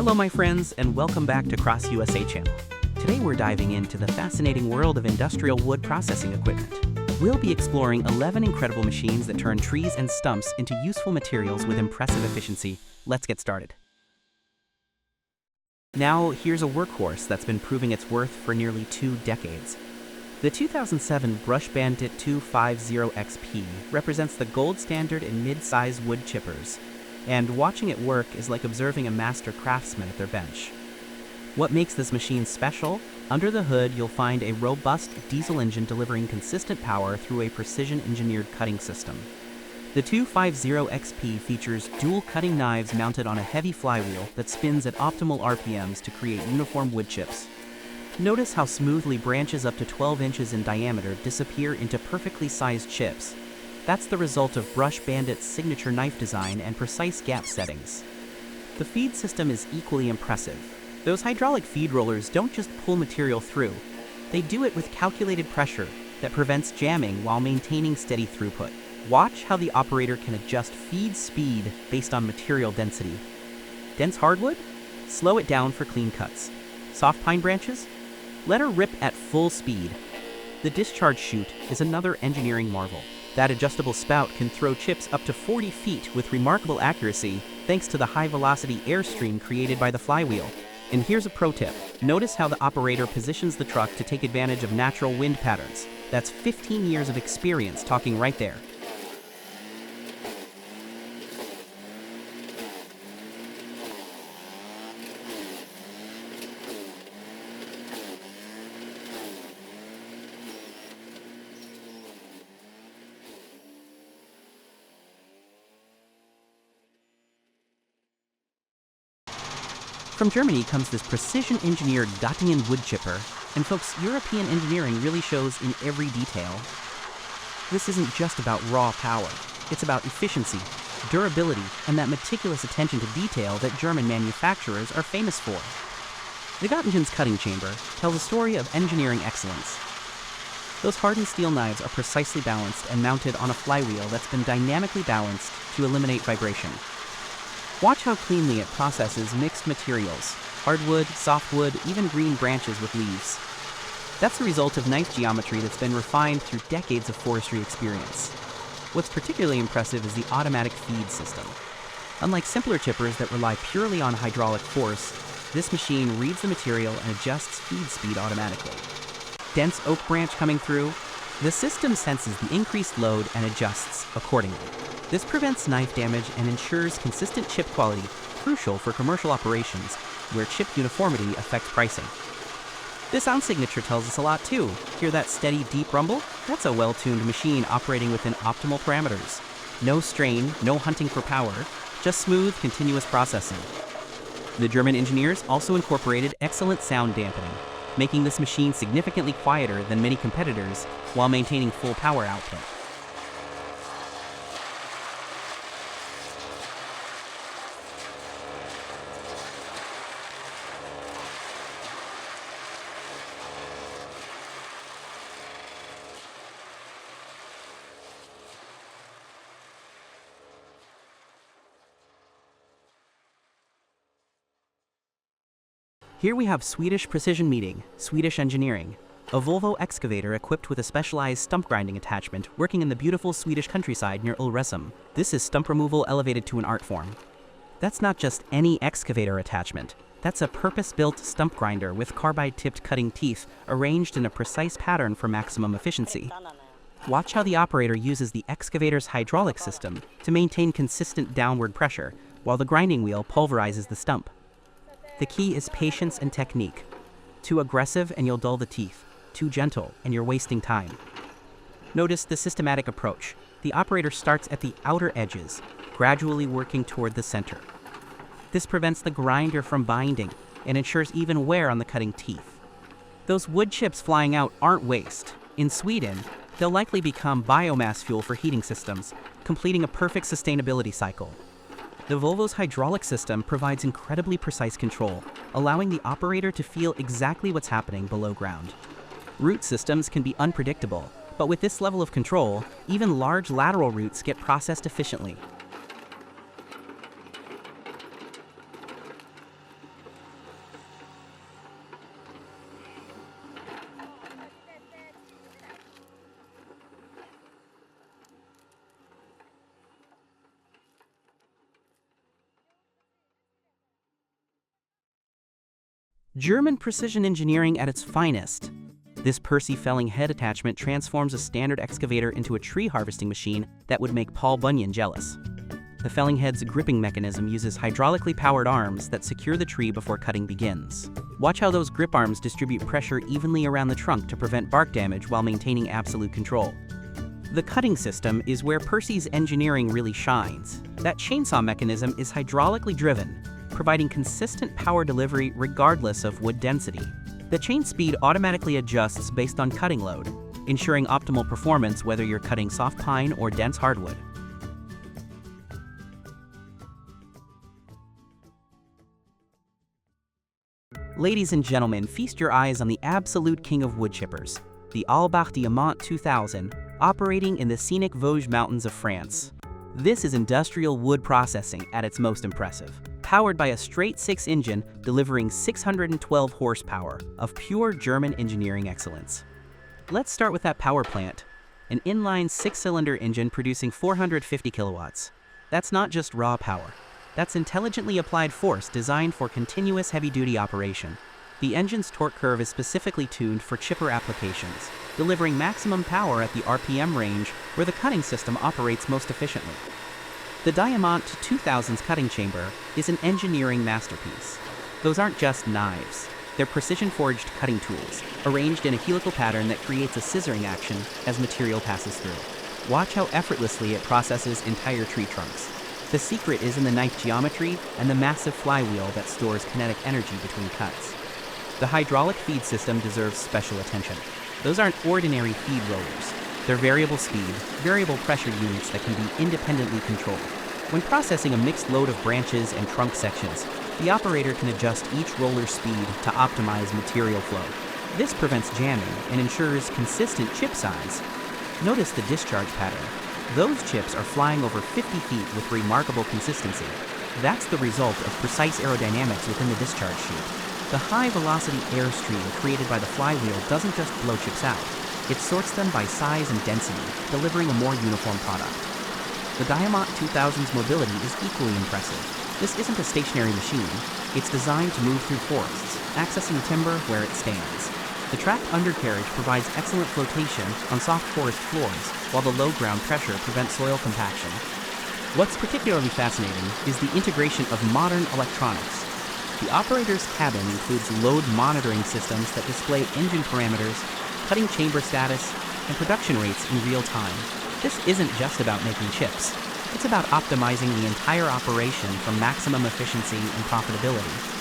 Hello my friends, and welcome back to KrossUSA channel. Today we're diving into the fascinating world of industrial wood processing equipment. We'll be exploring 11 incredible machines that turn trees and stumps into useful materials with impressive efficiency. Let's get started. Now, here's a workhorse that's been proving its worth for nearly 2 decades. The 2007 Bandit 250XP represents the gold standard in mid-size wood chippers, and watching it work is like observing a master craftsman at their bench. What makes this machine special? Under the hood, you'll find a robust diesel engine delivering consistent power through a precision-engineered cutting system. The 250XP features dual cutting knives mounted on a heavy flywheel that spins at optimal RPMs to create uniform wood chips. Notice how smoothly branches up to 12 inches in diameter disappear into perfectly sized chips. That's the result of Bandit's signature knife design and precise gap settings. The feed system is equally impressive. Those hydraulic feed rollers don't just pull material through, they do it with calculated pressure that prevents jamming while maintaining steady throughput. Watch how the operator can adjust feed speed based on material density. Dense hardwood? Slow it down for clean cuts. Soft pine branches? Let her rip at full speed. The discharge chute is another engineering marvel. That adjustable spout can throw chips up to 40 feet with remarkable accuracy thanks to the high-velocity airstream created by the flywheel. And here's a pro tip. Notice how the operator positions the truck to take advantage of natural wind patterns. That's 15 years of experience talking right there. From Germany comes this precision-engineered Göttingen wood chipper, and folks, European engineering really shows in every detail. This isn't just about raw power, it's about efficiency, durability, and that meticulous attention to detail that German manufacturers are famous for. The Göttingen's cutting chamber tells a story of engineering excellence. Those hardened steel knives are precisely balanced and mounted on a flywheel that's been dynamically balanced to eliminate vibration. Watch how cleanly it processes mixed materials, hardwood, softwood, even green branches with leaves. That's the result of knife geometry that's been refined through decades of forestry experience. What's particularly impressive is the automatic feed system. Unlike simpler chippers that rely purely on hydraulic force, this machine reads the material and adjusts feed speed automatically. Dense oak branch coming through? The system senses the increased load and adjusts accordingly. This prevents knife damage and ensures consistent chip quality, crucial for commercial operations, where chip uniformity affects pricing. The sound signature tells us a lot too. Hear that steady, deep rumble? That's a well-tuned machine operating within optimal parameters. No strain, no hunting for power, just smooth, continuous processing. The German engineers also incorporated excellent sound dampening, making this machine significantly quieter than many competitors while maintaining full power output. Here we have Swedish Precision Meeting, Swedish Engineering, a Volvo excavator equipped with a specialized stump grinding attachment working in the beautiful Swedish countryside near Ulricehamn. This is stump removal elevated to an art form. That's not just any excavator attachment. That's a purpose-built stump grinder with carbide-tipped cutting teeth arranged in a precise pattern for maximum efficiency. Watch how the operator uses the excavator's hydraulic system to maintain consistent downward pressure while the grinding wheel pulverizes the stump. The key is patience and technique. Too aggressive and you'll dull the teeth. Too gentle and you're wasting time. Notice the systematic approach. The operator starts at the outer edges, gradually working toward the center. This prevents the grinder from binding and ensures even wear on the cutting teeth. Those wood chips flying out aren't waste. In Sweden, they'll likely become biomass fuel for heating systems, completing a perfect sustainability cycle. The Volvo's hydraulic system provides incredibly precise control, allowing the operator to feel exactly what's happening below ground. Root systems can be unpredictable, but with this level of control, even large lateral roots get processed efficiently. German precision engineering at its finest. This Percy felling head attachment transforms a standard excavator into a tree harvesting machine that would make Paul Bunyan jealous. The felling head's gripping mechanism uses hydraulically powered arms that secure the tree before cutting begins. Watch how those grip arms distribute pressure evenly around the trunk to prevent bark damage while maintaining absolute control. The cutting system is where Percy's engineering really shines. That chainsaw mechanism is hydraulically driven, providing consistent power delivery regardless of wood density. The chain speed automatically adjusts based on cutting load, ensuring optimal performance whether you're cutting soft pine or dense hardwood. Ladies and gentlemen, feast your eyes on the absolute king of wood chippers, the Albak Diamant 2000, operating in the scenic Vosges Mountains of France. This is industrial wood processing at its most impressive. Powered by a straight 6 engine delivering 612 horsepower of pure German engineering excellence. Let's start with that power plant, an inline 6-cylinder engine producing 450 kilowatts. That's not just raw power. That's intelligently applied force designed for continuous heavy-duty operation. The engine's torque curve is specifically tuned for chipper applications, delivering maximum power at the RPM range where the cutting system operates most efficiently. The Diamant 2000's cutting chamber is an engineering masterpiece. Those aren't just knives. They're precision-forged cutting tools, arranged in a helical pattern that creates a scissoring action as material passes through. Watch how effortlessly it processes entire tree trunks. The secret is in the knife geometry and the massive flywheel that stores kinetic energy between cuts. The hydraulic feed system deserves special attention. Those aren't ordinary feed rollers. They're variable speed, variable pressure units that can be independently controlled. When processing a mixed load of branches and trunk sections, the operator can adjust each roller's speed to optimize material flow. This prevents jamming and ensures consistent chip size. Notice the discharge pattern. Those chips are flying over 50 feet with remarkable consistency. That's the result of precise aerodynamics within the discharge chute. The high-velocity airstream created by the flywheel doesn't just blow chips out. It sorts them by size and density, delivering a more uniform product. The Diamant 2000's mobility is equally impressive. This isn't a stationary machine. It's designed to move through forests, accessing timber where it stands. The tracked undercarriage provides excellent flotation on soft forest floors, while the low ground pressure prevents soil compaction. What's particularly fascinating is the integration of modern electronics. The operator's cabin includes load monitoring systems that display engine parameters, cutting chamber status, and production rates in real time. This isn't just about making chips. It's about optimizing the entire operation for maximum efficiency and profitability.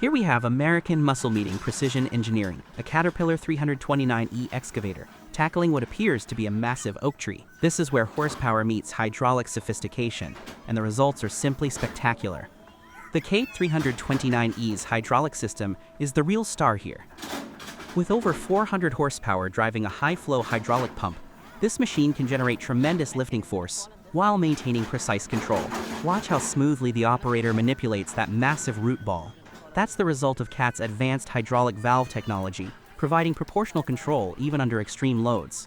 Here we have American muscle-meeting precision engineering, a Caterpillar 329E excavator, tackling what appears to be a massive oak tree. This is where horsepower meets hydraulic sophistication, and the results are simply spectacular. The K329E's hydraulic system is the real star here. With over 400 horsepower driving a high-flow hydraulic pump, this machine can generate tremendous lifting force while maintaining precise control. Watch how smoothly the operator manipulates that massive root ball. That's the result of CAT's advanced hydraulic valve technology, providing proportional control even under extreme loads.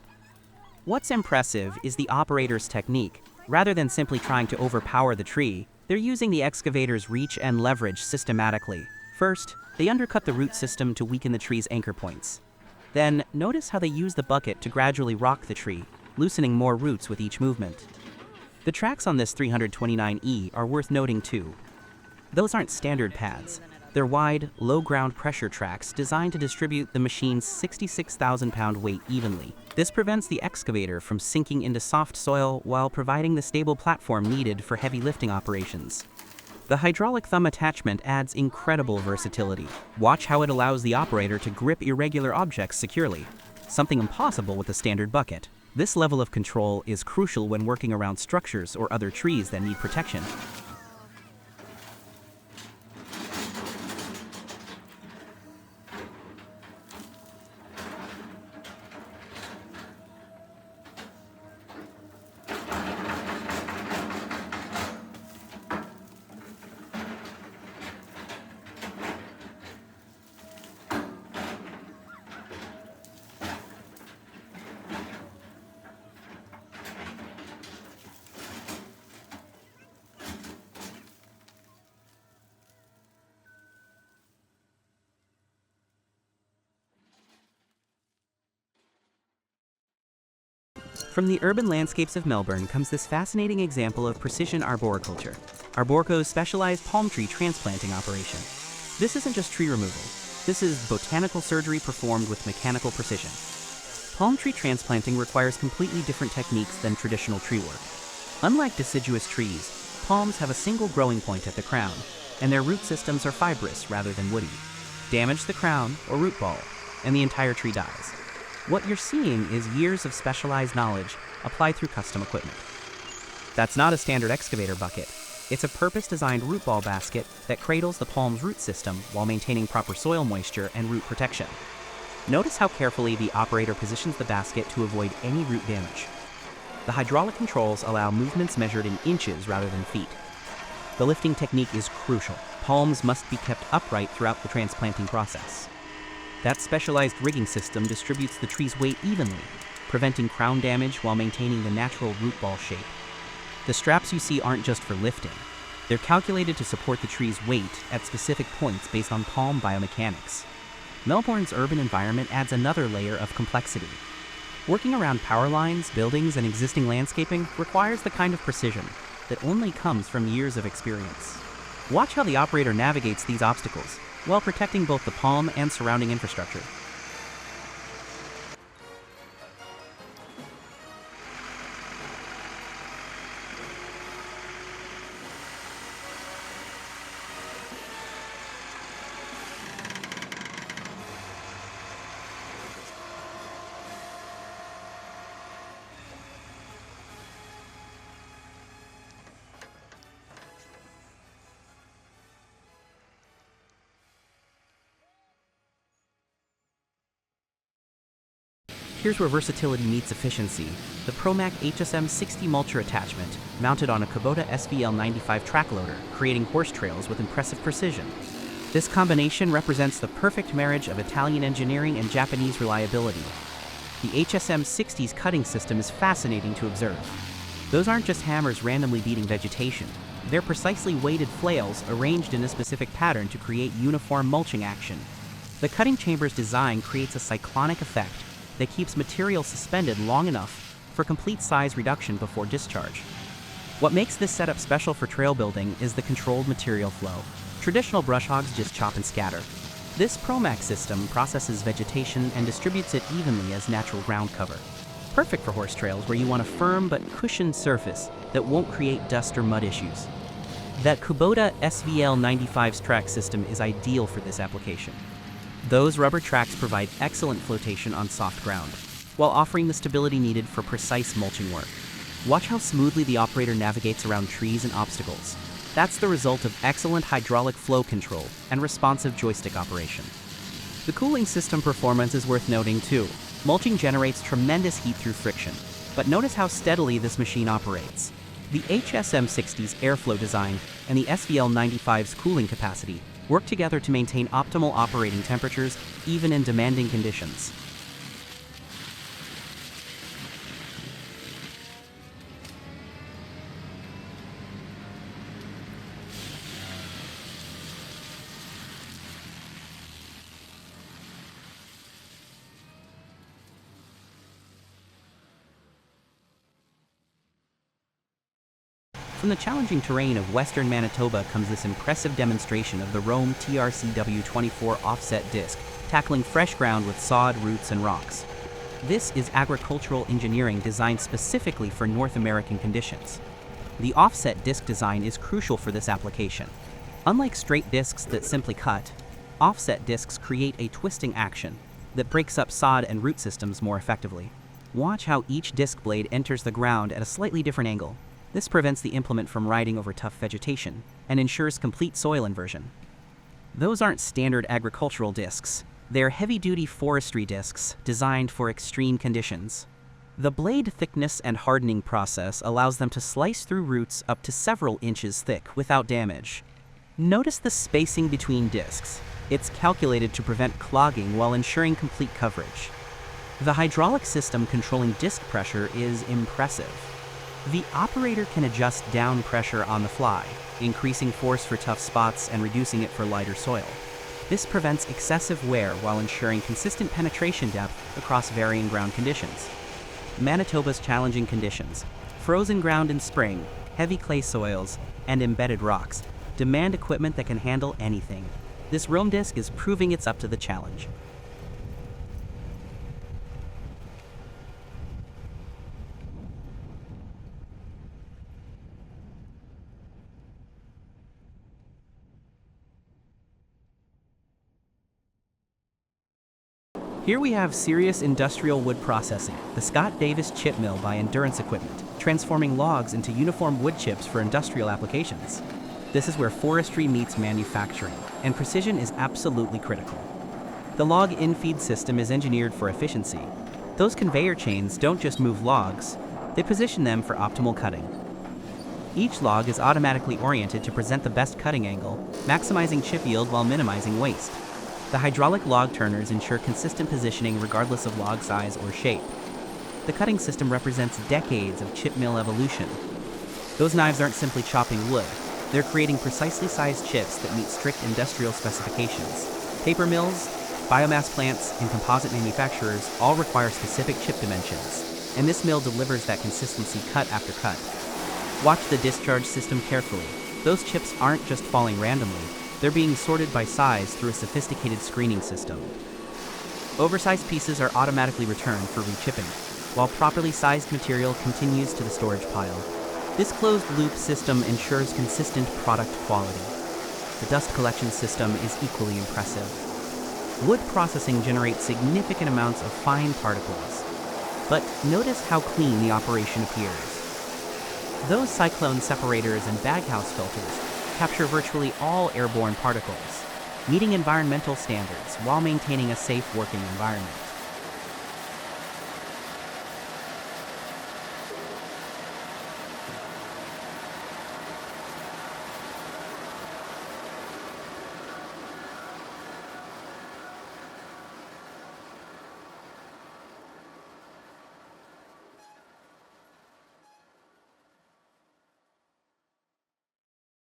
What's impressive is the operator's technique. Rather than simply trying to overpower the tree, they're using the excavator's reach and leverage systematically. First, they undercut the root system to weaken the tree's anchor points. Then, notice how they use the bucket to gradually rock the tree, loosening more roots with each movement. The tracks on this 329E are worth noting too. Those aren't standard pads. They're wide, low ground pressure tracks designed to distribute the machine's 66,000-pound weight evenly. This prevents the excavator from sinking into soft soil while providing the stable platform needed for heavy lifting operations. The hydraulic thumb attachment adds incredible versatility. Watch how it allows the operator to grip irregular objects securely, something impossible with a standard bucket. This level of control is crucial when working around structures or other trees that need protection. From the urban landscapes of Melbourne comes this fascinating example of precision arboriculture, Arborico's specialized palm tree transplanting operation. This isn't just tree removal. This is botanical surgery performed with mechanical precision. Palm tree transplanting requires completely different techniques than traditional tree work. Unlike deciduous trees, palms have a single growing point at the crown, and their root systems are fibrous rather than woody. Damage the crown or root ball, and the entire tree dies. What you're seeing is years of specialized knowledge applied through custom equipment. That's not a standard excavator bucket. It's a purpose-designed root ball basket that cradles the palm's root system while maintaining proper soil moisture and root protection. Notice how carefully the operator positions the basket to avoid any root damage. The hydraulic controls allow movements measured in inches rather than feet. The lifting technique is crucial. Palms must be kept upright throughout the transplanting process. That specialized rigging system distributes the tree's weight evenly, preventing crown damage while maintaining the natural root ball shape. The straps you see aren't just for lifting. They're calculated to support the tree's weight at specific points based on palm biomechanics. Melbourne's urban environment adds another layer of complexity. Working around power lines, buildings, and existing landscaping requires the kind of precision that only comes from years of experience. Watch how the operator navigates these obstacles while protecting both the palm and surrounding infrastructure. Here's where versatility meets efficiency. The ProMac HSM 60 mulcher attachment, mounted on a Kubota SVL 95 track loader, creating horse trails with impressive precision. This combination represents the perfect marriage of Italian engineering and Japanese reliability. The HSM 60's cutting system is fascinating to observe. Those aren't just hammers randomly beating vegetation. They're precisely weighted flails arranged in a specific pattern to create uniform mulching action. The cutting chamber's design creates a cyclonic effect that keeps material suspended long enough for complete size reduction before discharge. What makes this setup special for trail building is the controlled material flow. Traditional brush hogs just chop and scatter. This ProMac system processes vegetation and distributes it evenly as natural ground cover. Perfect for horse trails where you want a firm but cushioned surface that won't create dust or mud issues. That Kubota SVL 95's track system is ideal for this application. Those rubber tracks provide excellent flotation on soft ground, while offering the stability needed for precise mulching work. Watch how smoothly the operator navigates around trees and obstacles. That's the result of excellent hydraulic flow control and responsive joystick operation. The cooling system performance is worth noting too. Mulching generates tremendous heat through friction, but notice how steadily this machine operates. The HSM 60's airflow design and the SVL 95's cooling capacity work together to maintain optimal operating temperatures even in demanding conditions. From the challenging terrain of western Manitoba comes this impressive demonstration of the Rome TRCW24 offset disc, tackling fresh ground with sod, roots, and rocks. This is agricultural engineering designed specifically for North American conditions. The offset disc design is crucial for this application. Unlike straight discs that simply cut, offset discs create a twisting action that breaks up sod and root systems more effectively. Watch how each disc blade enters the ground at a slightly different angle. This prevents the implement from riding over tough vegetation and ensures complete soil inversion. Those aren't standard agricultural discs. They're heavy-duty forestry discs designed for extreme conditions. The blade thickness and hardening process allows them to slice through roots up to several inches thick without damage. Notice the spacing between discs. It's calculated to prevent clogging while ensuring complete coverage. The hydraulic system controlling disc pressure is impressive. The operator can adjust down pressure on the fly, increasing force for tough spots and reducing it for lighter soil. This prevents excessive wear while ensuring consistent penetration depth across varying ground conditions. Manitoba's challenging conditions, frozen ground in spring, heavy clay soils, and embedded rocks, demand equipment that can handle anything. This Rome disc is proving it's up to the challenge. Here we have serious industrial wood processing, the Scott Davis chip mill by Endurance Equipment, transforming logs into uniform wood chips for industrial applications. This is where forestry meets manufacturing, and precision is absolutely critical. The log infeed system is engineered for efficiency. Those conveyor chains don't just move logs, they position them for optimal cutting. Each log is automatically oriented to present the best cutting angle, maximizing chip yield while minimizing waste. The hydraulic log turners ensure consistent positioning regardless of log size or shape. The cutting system represents decades of chip mill evolution. Those knives aren't simply chopping wood, they're creating precisely sized chips that meet strict industrial specifications. Paper mills, biomass plants, and composite manufacturers all require specific chip dimensions, and this mill delivers that consistency cut after cut. Watch the discharge system carefully. Those chips aren't just falling randomly, they're being sorted by size through a sophisticated screening system. Oversized pieces are automatically returned for rechipping, while properly sized material continues to the storage pile. This closed-loop system ensures consistent product quality. The dust collection system is equally impressive. Wood processing generates significant amounts of fine particles, but notice how clean the operation appears. Those cyclone separators and baghouse filters capture virtually all airborne particles, meeting environmental standards while maintaining a safe working environment.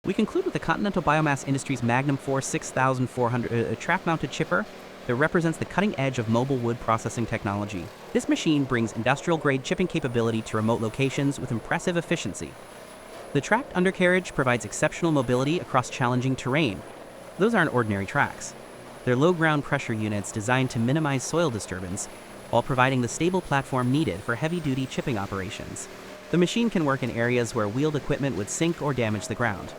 We conclude with the Continental Biomass Industries Magnum 4 6400 track-mounted chipper that represents the cutting edge of mobile wood processing technology. This machine brings industrial-grade chipping capability to remote locations with impressive efficiency. The tracked undercarriage provides exceptional mobility across challenging terrain. Those aren't ordinary tracks. They're low ground pressure units designed to minimize soil disturbance while providing the stable platform needed for heavy-duty chipping operations. The machine can work in areas where wheeled equipment would sink or damage the ground.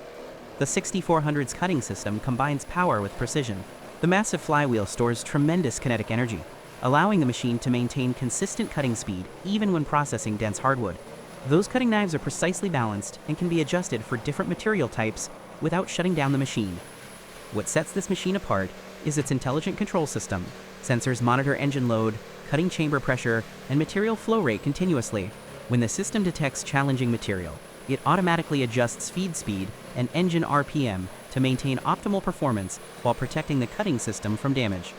The 6400's cutting system combines power with precision. The massive flywheel stores tremendous kinetic energy, allowing the machine to maintain consistent cutting speed even when processing dense hardwood. Those cutting knives are precisely balanced and can be adjusted for different material types without shutting down the machine. What sets this machine apart is its intelligent control system. Sensors monitor engine load, cutting chamber pressure, and material flow rate continuously. When the system detects challenging material, it automatically adjusts feed speed and engine RPM to maintain optimal performance while protecting the cutting system from damage.